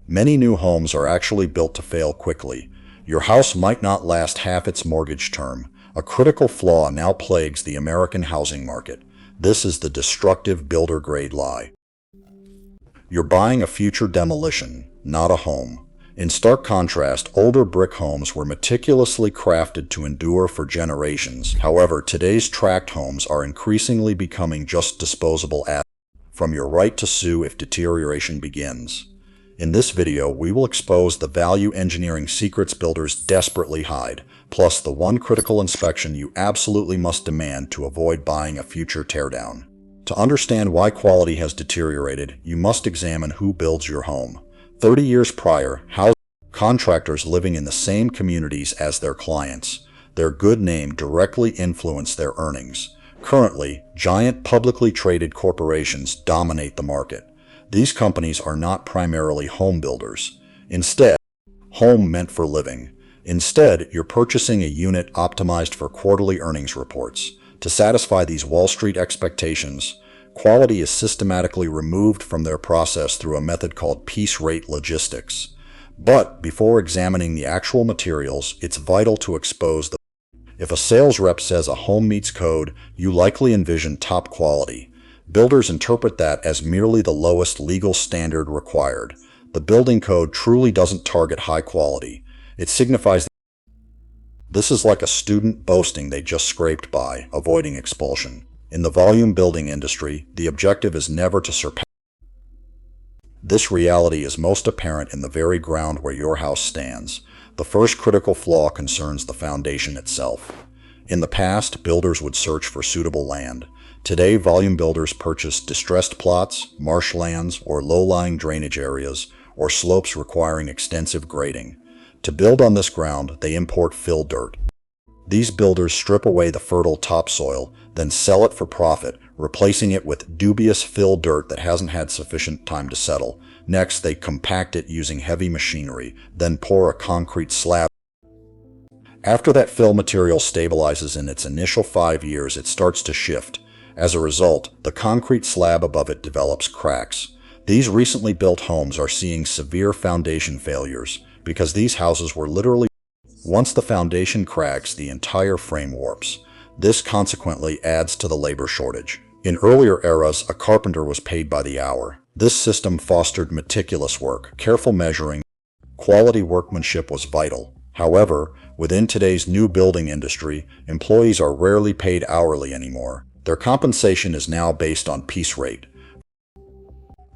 Many new homes are actually built to fail quickly. Your house might not last half its mortgage term. A critical flaw now plagues the American housing market. This is the destructive builder-grade lie. You're buying a future demolition, not a home. In stark contrast, older brick homes were meticulously crafted to endure for generations. However, today's tract homes are increasingly becoming just disposable assets, from your right to sue if deterioration begins. In this video, we will expose the value engineering secrets builders desperately hide, plus the one critical inspection you absolutely must demand to avoid buying a future teardown. To understand why quality has deteriorated, you must examine who builds your home. 30 years prior, housing contractors living in the same communities as their clients. Their good name directly influenced their earnings. Currently, giant publicly traded corporations dominate the market. These companies are not primarily home builders. Instead, home meant for living. Instead, you're purchasing a unit optimized for quarterly earnings reports. To satisfy these Wall Street expectations, quality is systematically removed from their process through a method called piece rate logistics. But before examining the actual materials, it's vital to expose the. If a sales rep says a home meets code, you likely envision top quality. Builders interpret that as merely the lowest legal standard required. The building code truly doesn't target high quality. It signifies. This is like a student boasting they just scraped by, avoiding expulsion. In the volume building industry, the objective is never to surpass. This reality is most apparent in the very ground where your house stands. The first critical flaw concerns the foundation itself. In the past, builders would search for suitable land. Today, volume builders purchase distressed plots, marshlands, or low-lying drainage areas, or slopes requiring extensive grading. To build on this ground, they import fill dirt. These builders strip away the fertile topsoil, then sell it for profit, replacing it with dubious fill dirt that hasn't had sufficient time to settle. Next, they compact it using heavy machinery, then pour a concrete slab. After that fill material stabilizes in its initial 5 years, it starts to shift. As a result, the concrete slab above it develops cracks. These recently built homes are seeing severe foundation failures because these houses were literally. Once the foundation cracks, the entire frame warps. This consequently adds to the labor shortage. In earlier eras, a carpenter was paid by the hour. This system fostered meticulous work, careful measuring. Quality workmanship was vital. However, within today's new building industry, employees are rarely paid hourly anymore. Their compensation is now based on piece rate.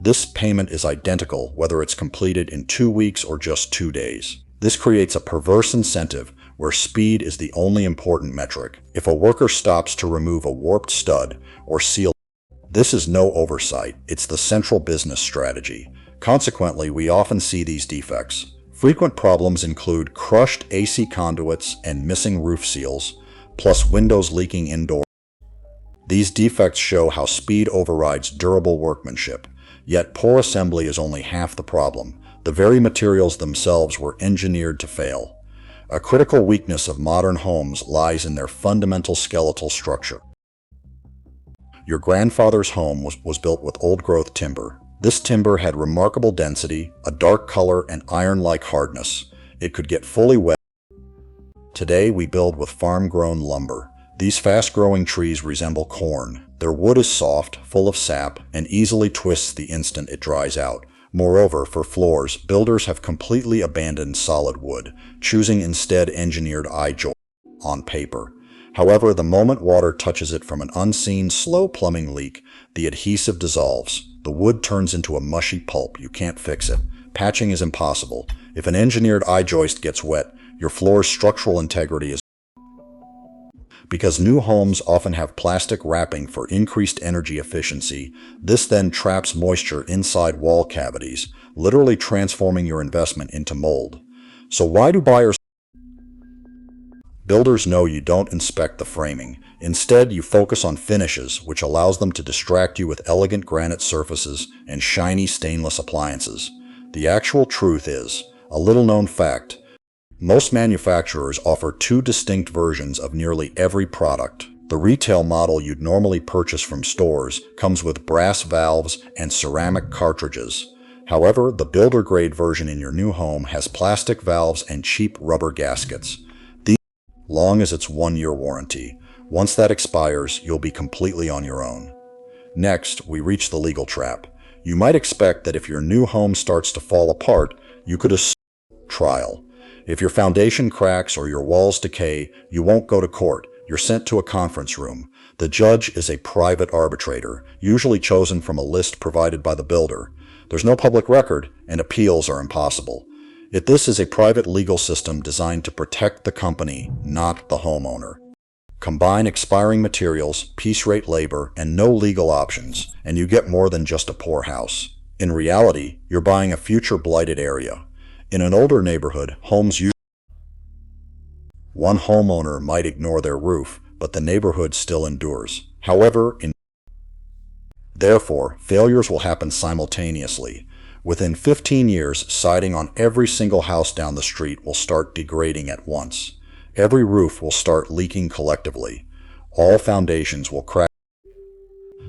This payment is identical whether it's completed in 2 weeks or just 2 days. This creates a perverse incentive where speed is the only important metric. If a worker stops to remove a warped stud or seal, this is no oversight, it's the central business strategy. Consequently, we often see these defects. Frequent problems include crushed AC conduits and missing roof seals, plus windows leaking indoors. These defects show how speed overrides durable workmanship. Yet poor assembly is only half the problem. The very materials themselves were engineered to fail. A critical weakness of modern homes lies in their fundamental skeletal structure. Your grandfather's home was built with old-growth timber. This timber had remarkable density, a dark color, and iron-like hardness. It could get fully wet. Today, we build with farm-grown lumber. These fast-growing trees resemble corn. Their wood is soft, full of sap, and easily twists the instant it dries out. Moreover, for floors, builders have completely abandoned solid wood, choosing instead engineered I-joists on paper. However, the moment water touches it from an unseen, slow plumbing leak, the adhesive dissolves. The wood turns into a mushy pulp. You can't fix it. Patching is impossible. If an engineered I-joist gets wet, your floor's structural integrity is. Because new homes often have plastic wrapping for increased energy efficiency, this then traps moisture inside wall cavities, literally transforming your investment into mold. So why do buyers? Builders know you don't inspect the framing. Instead, you focus on finishes, which allows them to distract you with elegant granite surfaces and shiny stainless appliances. The actual truth is, a little-known fact, most manufacturers offer 2 distinct versions of nearly every product. The retail model you'd normally purchase from stores comes with brass valves and ceramic cartridges. However, the builder-grade version in your new home has plastic valves and cheap rubber gaskets. These long as it's 1-year warranty. Once that expires, you'll be completely on your own. Next, we reach the legal trap. You might expect that if your new home starts to fall apart, you could assume trial. If your foundation cracks or your walls decay, you won't go to court. You're sent to a conference room. The judge is a private arbitrator, usually chosen from a list provided by the builder. There's no public record, and appeals are impossible. This is a private legal system designed to protect the company, not the homeowner. Combine expiring materials, piece-rate labor, and no legal options, and you get more than just a poor house. In reality, you're buying a future blighted area. In an older neighborhood, one homeowner might ignore their roof, but the neighborhood still endures. However, therefore, failures will happen simultaneously. Within 15 years, siding on every single house down the street will start degrading at once. Every roof will start leaking collectively. All foundations will crack.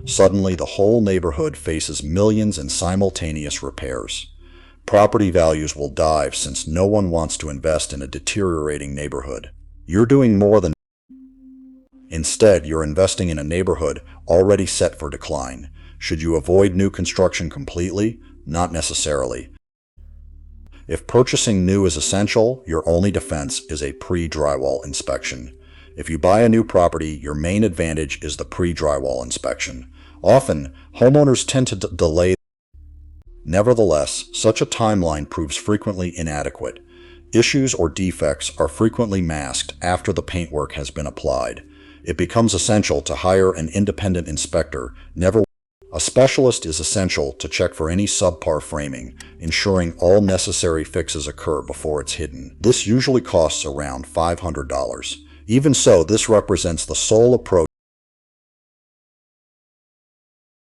Suddenly, the whole neighborhood faces millions in simultaneous repairs. Property values will dive since no one wants to invest in a deteriorating neighborhood. You're doing more than. Instead, you're investing in a neighborhood already set for decline. Should you avoid new construction completely? Not necessarily. If purchasing new is essential, your only defense is a pre-drywall inspection. If you buy a new property, your main advantage is the pre-drywall inspection. Often, homeowners tend to delay. Nevertheless, such a timeline proves frequently inadequate. Issues or defects are frequently masked after the paintwork has been applied. It becomes essential to hire an independent inspector. A specialist is essential to check for any subpar framing, ensuring all necessary fixes occur before it's hidden. This usually costs around $500. Even so, this represents the sole approach